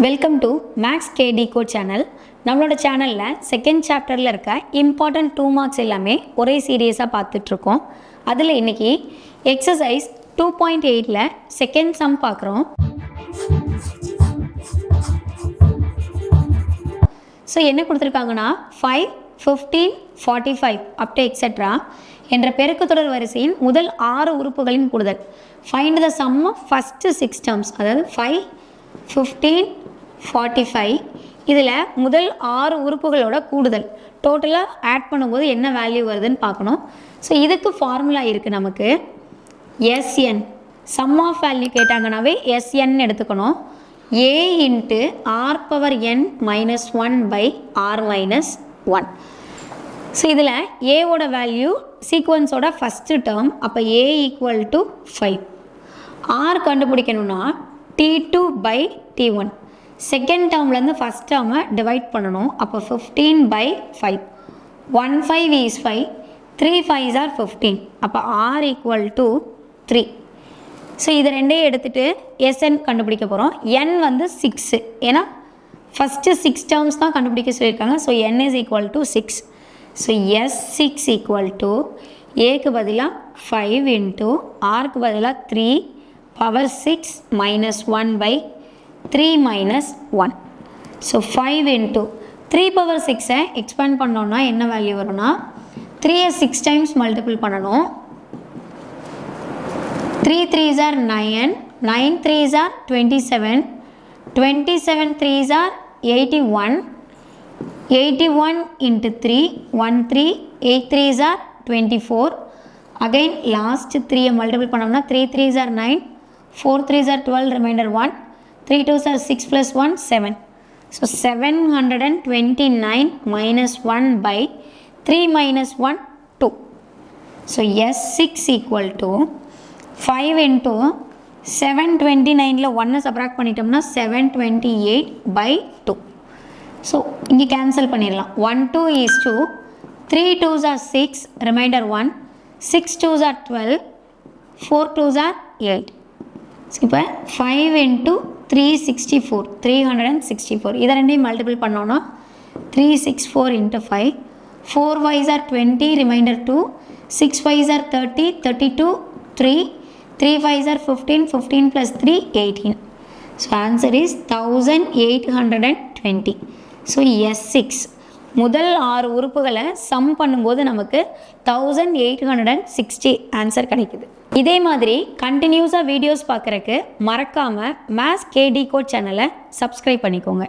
Welcome to Max KD code channel. நம்மளோட சேனலில் second சாப்டரில் இருக்க இம்பார்ட்டன்ட் 2 மார்க்ஸ் எல்லாமே ஒரே சீரியஸாக பார்த்துட்ருக்கோம். அதில் இன்றைக்கி எக்ஸசைஸ் 2.8ல் செகண்ட் சம் பார்க்குறோம். ஸோ என்ன கொடுத்துருக்காங்கன்னா 5, 15, 45 அப்டு எக்ஸெட்ரா என்ற பெருக்குத்தொடர் வரிசையின் முதல் 6 உறுப்புகளின் கூடுதல். Find the sum of first 6 terms, அதாவது 5, 15, 45 இதில் முதல் 6 உறுப்புகளோட கூடுதல் டோட்டலாக ஆட் பண்ணும்போது என்ன வேல்யூ வருதுன்னு பார்க்கணும். ஸோ இதுக்கு ஃபார்முலா இருக்குது நமக்கு. எஸ்என் சம் ஆஃப் வேல்யூ கேட்டாங்கன்னாவே எஸ்என் எடுத்துக்கணும். A into R power N minus 1 by R minus 1. So இதில் ஏவோட வேல்யூ சீக்வன்ஸோட ஃபஸ்ட்டு டேர்ம், அப்போ ஏ ஈக்குவல் டு 5. ஆர் கண்டுபிடிக்கணும்னா T2 by T1. செகண்ட் டேர்ம்லேருந்து ஃபஸ்ட் டேர்மை டிவைட் பண்ணணும். அப்போ 15 by 5. 1 5 is 5. 3 5s are 15. அப்போ R equal to 3. ஸோ இது ரெண்டையும் எடுத்துகிட்டு SN கண்டுபிடிக்க போகிறோம். N வந்து 6, ஏன்னா ஃபஸ்ட்டு 6 டேர்ம்ஸ் தான் கண்டுபிடிக்க சொல்லியிருக்காங்க. So N is equal to 6. So S6 equal to ஏக்கு பதிலாக 5 இன்ட்டு ஆருக்கு பதிலாக 3 power 6 minus 1 by 3 minus 1. So 5 into 3 power 6 expand பண்ணோம்னா என்ன வேல்யூ வரும்னா 3 6 times multiple பண்ணணும். 3 3s are 9, 9 3s are 27, 27 3s are 81, 81 into 3, 1 3, 8 3s are 24. Again last 3 multiple பண்ணோம்னா 3 3s are 9, 4 3s are 12, remainder 1, 3 2s are 6 plus 1, 7. So 729 minus 1 by 3 minus 1, 2. So S6 equal to 5 into 729 1 subtract பண்ணிட்டோம்னா 728 by 2. So இங்கே cancel பண்ணிடலாம். 1 2 is 2, 3 2s are 6, remainder 1, 6 2s are 12, 4 2s are 8. இப்போ 5 into 364, 364 இதை ரெண்டையும் multiple பண்ணோன்னா 364 into 5, 4 5s are 20, remainder 2, 6 5s are 30, 32, 3, 3 5s are 15, 15 plus 3, 18. So answer is 1820. So S6 முதல் 6 உறுப்புகளை some பண்ணும்போது நமக்கு 1860 ஆன்சர் கிடைக்குது. இதே மாதிரி கண்டினியூஸாக வீடியோஸ் பார்க்குறக்கு மறக்காமல் மேத்ஸ் கேடி கோட் சேனலை சப்ஸ்கிரைப் பண்ணிக்கோங்க.